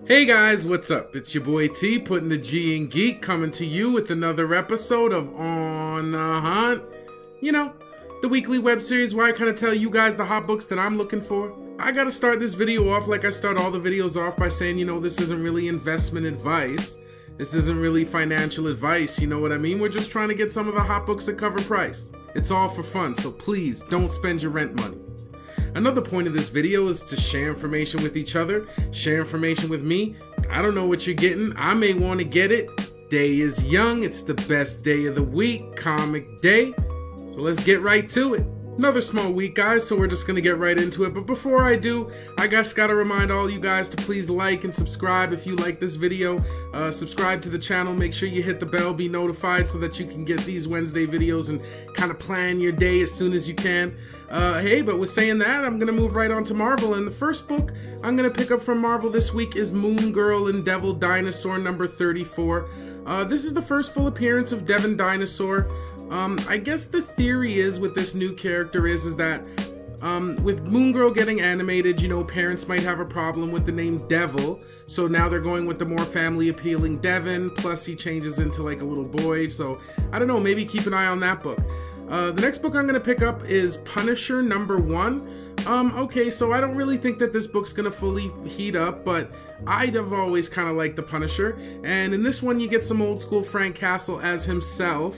Hey guys, what's up? It's your boy T, putting the G in geek, coming to you with another episode of On the Hunt. You know, the weekly web series where I kind of tell you guys the hot books that I'm looking for. I gotta start this video off like I start all the videos off by saying, you know, this isn't really investment advice. This isn't really financial advice, you know what I mean? We're just trying to get some of the hot books at cover price. It's all for fun, so please don't spend your rent money. Another point of this video is to share information with each other, share information with me. I don't know what you're getting. I may want to get it. Day is young. It's the best day of the week, comic day. So let's get right to it. Another small week, guys, so we're just going to get right into it. But before I do, I just got to remind all you guys to please like and subscribe if you like this video. Subscribe to the channel. Make sure you hit the bell, be notified so that you can get these Wednesday videos and kind of plan your day as soon as you can. Hey, but with saying that, I'm going to move right on to Marvel. And the first book I'm going to pick up from Marvel this week is Moon Girl and Devil Dinosaur number 34. This is the first full appearance of Devin Dinosaur. I guess the theory is with this new character is that with Moon Girl getting animated, you know, parents might have a problem with the name Devil, so now they're going with the more family appealing Devin, plus he changes into like a little boy, so I don't know, maybe keep an eye on that book. The next book I'm going to pick up is Punisher number 1. Okay, so I don't really think that this book's gonna fully heat up, but I'd have always kind of liked the Punisher, and in this one you get some old school Frank Castle as himself,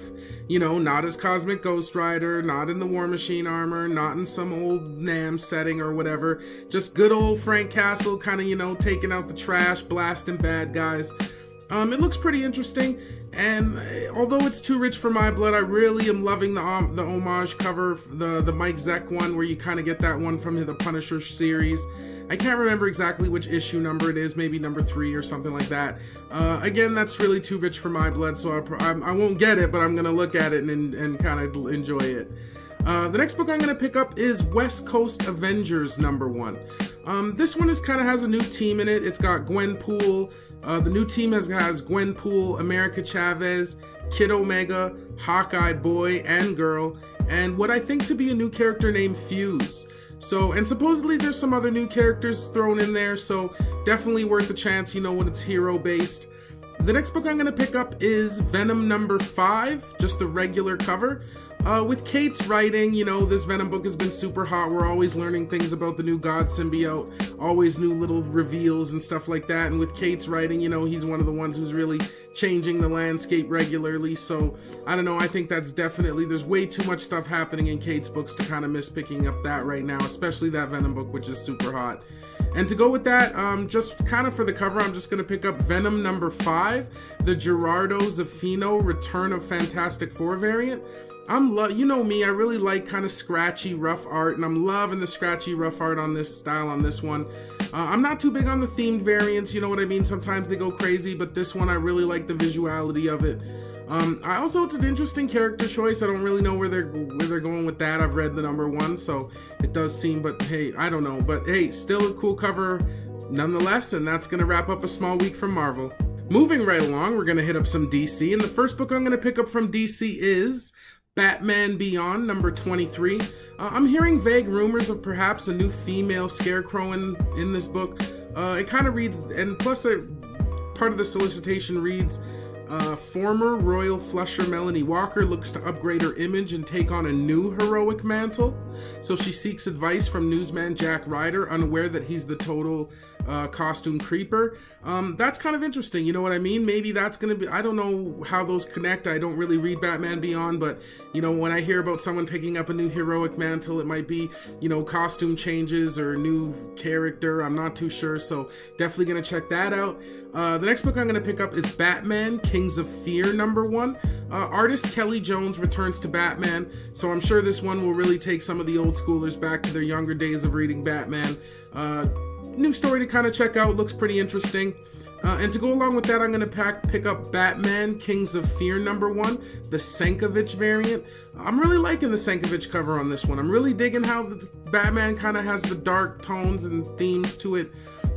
you know, not as Cosmic Ghost Rider, not in the War Machine armor, not in some old Nam setting or whatever, just good old Frank Castle kind of, you know, taking out the trash, blasting bad guys. It looks pretty interesting, and although it's too rich for my blood, I really am loving the homage cover, the Mike Zeck one, where you kind of get that one from the Punisher series. I can't remember exactly which issue number it is, maybe number 3 or something like that. Again, that's really too rich for my blood, so I won't get it, but I'm going to look at it and kind of enjoy it. The next book I'm going to pick up is West Coast Avengers number 1. This one kind of has a new team in it. It's got Gwenpool. The new team has Gwenpool, America Chavez, Kid Omega, Hawkeye Boy and Girl, and what I think to be a new character named Fuse. So, and supposedly there's some other new characters thrown in there, so definitely worth a chance, you know, when it's hero based. The next book I'm going to pick up is Venom number 5, just the regular cover. With Kate's writing, you know, this Venom book has been super hot. We're always learning things about the new God symbiote, always new little reveals and stuff like that. And with Kate's writing, you know, he's one of the ones who's really changing the landscape regularly. So, I don't know, I think that's definitely, there's way too much stuff happening in Kate's books to kind of miss picking up that right now, especially that Venom book, which is super hot. And to go with that, just kind of for the cover, I'm just going to pick up Venom number 5, the Gerardo Zaffino Return of Fantastic Four variant. You know me, I really like kind of scratchy, rough art, and I'm loving the scratchy, rough art on this style on this one. I'm not too big on the themed variants, you know what I mean? Sometimes they go crazy, but this one I really like the visuality of it. It's an interesting character choice. I don't really know where they're going with that. I've read the number 1, so it does seem, but hey, I don't know. But hey, still a cool cover nonetheless, and that's gonna wrap up a small week from Marvel. Moving right along, we're gonna hit up some DC, and the first book I'm gonna pick up from DC is Batman Beyond number 23. I'm hearing vague rumors of perhaps a new female Scarecrow in this book. It kind of reads, and plus part of the solicitation reads, former Royal Flusher Melanie Walker looks to upgrade her image and take on a new heroic mantle. So she seeks advice from newsman Jack Ryder, unaware that he's the total costume creeper. That's kind of interesting, you know what I mean? Maybe that's gonna be, I don't know how those connect. I don't really read Batman Beyond, but you know, when I hear about someone picking up a new heroic mantle, it might be, you know, costume changes or new character. I'm not too sure, so definitely gonna check that out. The next book I'm gonna pick up is Batman Kings of Fear number 1. Artist Kelly Jones returns to Batman, so I'm sure this one will really take some of the old schoolers back to their younger days of reading Batman. New story to kind of check out, looks pretty interesting. And to go along with that, I'm going to pick up Batman Kings of Fear number 1, the Sankovic variant. I'm really liking the Sankovic cover on this one. I'm really digging how the Batman kind of has the dark tones and themes to it.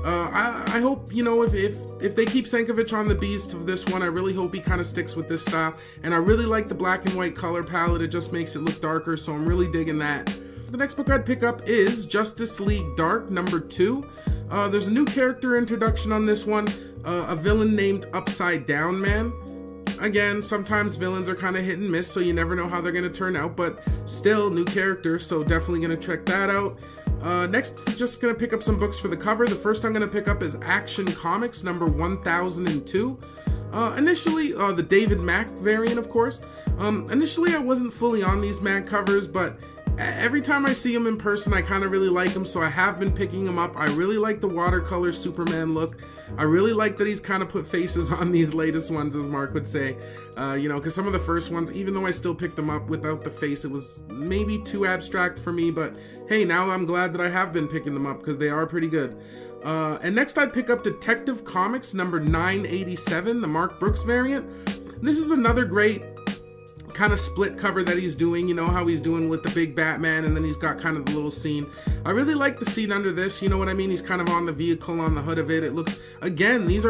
I hope, you know, if they keep Sankovic on the beast of this one, I really hope he kind of sticks with this style. And I really like the black and white color palette. It just makes it look darker, so I'm really digging that. The next book I'd pick up is Justice League Dark #2. There's a new character introduction on this one, a villain named Upside Down Man. Again, sometimes villains are kind of hit and miss, so you never know how they're going to turn out, but still, new character, so definitely going to check that out. Next, just going to pick up some books for the cover. The first I'm going to pick up is Action Comics number 1002. Initially, the David Mack variant, of course. Initially, I wasn't fully on these Mack covers, but every time I see him in person, I kind of really like him, so I have been picking him up. I really like the watercolor Superman look. I really like that he's kind of put faces on these latest ones, as Mark would say. You know, because some of the first ones, even though I still picked them up without the face, it was maybe too abstract for me, but hey, now I'm glad that I have been picking them up, because they are pretty good. And next I'd pick up Detective Comics number 987, the Mark Brooks variant. This is another great kind of split cover that he's doing. You know how he's doing with the big Batman, and then he's got kind of the little scene. I really like the scene under this, you know what I mean? He's kind of on the vehicle, on the hood of it. It looks, again, these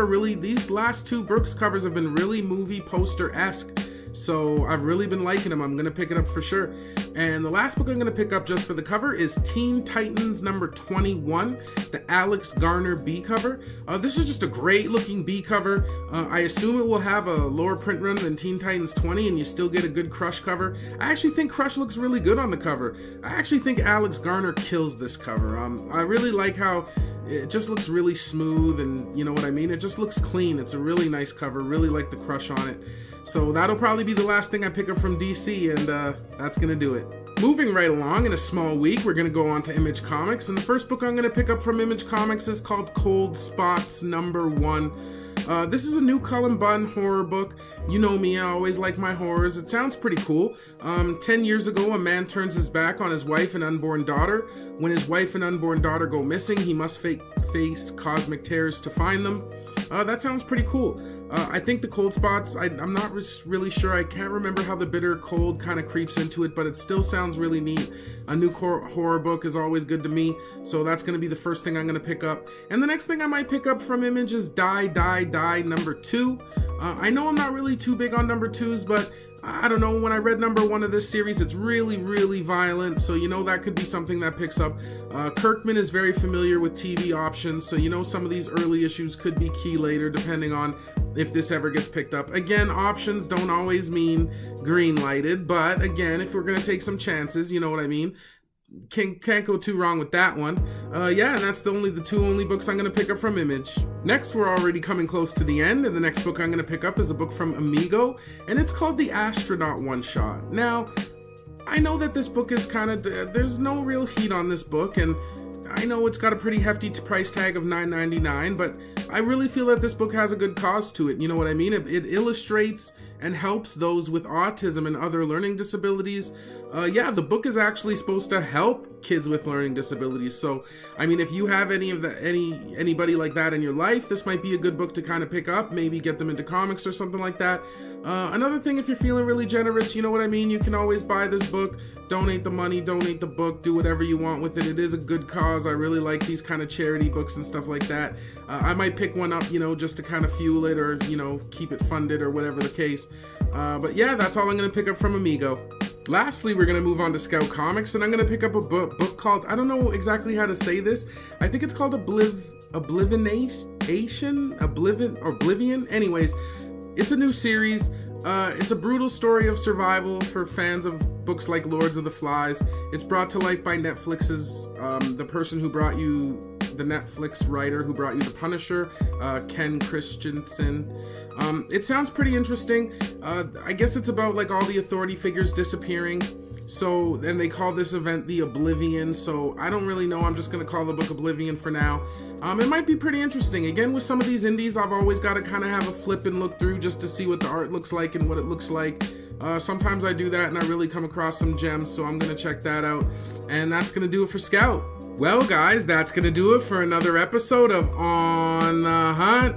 last two Brooks covers have been really movie poster-esque. So I've really been liking them. I'm going to pick it up for sure. And the last book I'm going to pick up just for the cover is Teen Titans number 21, the Alex Garner B cover. This is just a great looking B cover. I assume it will have a lower print run than Teen Titans 20, and you still get a good Crush cover. I actually think Crush looks really good on the cover. I actually think Alex Garner kills this cover. I really like how it just looks really smooth, and you know what I mean? It just looks clean. It's a really nice cover. Really like the Crush on it. So that'll probably be the last thing I pick up from DC, and that's gonna do it. Moving right along, in a small week, we're gonna go on to Image Comics, and the first book I'm gonna pick up from Image Comics is called Cold Spots #1. This is a new Cullen Bunn horror book. You know me, I always like my horrors. It sounds pretty cool. 10 years ago, a man turns his back on his wife and unborn daughter. When his wife and unborn daughter go missing, he must face cosmic terrors to find them. That sounds pretty cool. I think the cold spots, I'm not really sure. I can't remember how the bitter cold kind of creeps into it, but it still sounds really neat. A new horror book is always good to me, so that's going to be the first thing I'm going to pick up. And the next thing I might pick up from Image is Die, Die, Die #2. I know I'm not really too big on #2s, but I don't know, when I read #1 of this series, it's really, really violent, so you know that could be something that picks up. Kirkman is very familiar with TV options, so you know some of these early issues could be key later, depending on if this ever gets picked up. Again, options don't always mean green-lighted, but again, if we're going to take some chances, you know what I mean? Can't go too wrong with that one. Yeah, and that's the two only books I'm going to pick up from Image. Next, we're already coming close to the end, and the next book I'm going to pick up is a book from Amigo, and it's called The Astronaut One-Shot. Now, I know that this book is kind of, there's no real heat on this book, and I know it's got a pretty hefty price tag of $9.99, but I really feel that this book has a good cause to it, you know what I mean? It illustrates and helps those with autism and other learning disabilities. Yeah, the book is actually supposed to help kids with learning disabilities. So, I mean, if you have anybody like that in your life, this might be a good book to kind of pick up, maybe get them into comics or something like that. Another thing, if you're feeling really generous, you know what I mean, you can always buy this book, donate the money, donate the book, do whatever you want with it. It is a good cause. I really like these kind of charity books and stuff like that. I might pick one up, you know, just to kind of fuel it, or, you know, keep it funded or whatever the case. But yeah, that's all I'm going to pick up from Amigo. Lastly, we're going to move on to Scout Comics, and I'm going to pick up a book called, I don't know exactly how to say this. I think it's called Oblivion. Anyways, it's a new series. It's a brutal story of survival for fans of books like Lords of the Flies. It's brought to life by Netflix's, the person who brought you, the Netflix writer who brought you The Punisher, Ken Christensen. It sounds pretty interesting. I guess it's about like all the authority figures disappearing. So, and they call this event the Oblivion, so I don't really know. I'm just going to call the book Oblivion for now. It might be pretty interesting. Again, with some of these indies, I've always got to kind of have a flip and look through just to see what the art looks like and what it looks like. Sometimes I do that and I really come across some gems, so I'm going to check that out. And that's going to do it for Scout. Well, guys, that's going to do it for another episode of On the Hunt.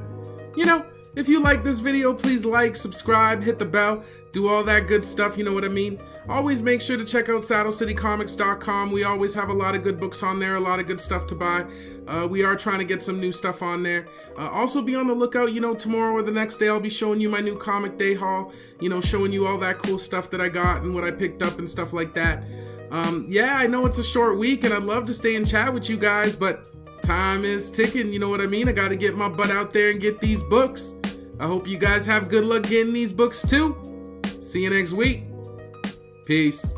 You know, if you like this video, please like, subscribe, hit the bell, do all that good stuff, you know what I mean? Always make sure to check out SaddleCityComics.com. We always have a lot of good books on there, a lot of good stuff to buy. We are trying to get some new stuff on there. Also be on the lookout, you know, tomorrow or the next day I'll be showing you my new comic day haul, you know, showing you all that cool stuff that I got and what I picked up and stuff like that. Yeah, I know it's a short week and I'd love to stay and chat with you guys, but time is ticking, you know what I mean? I gotta get my butt out there and get these books. I hope you guys have good luck getting these books too. See you next week. Peace.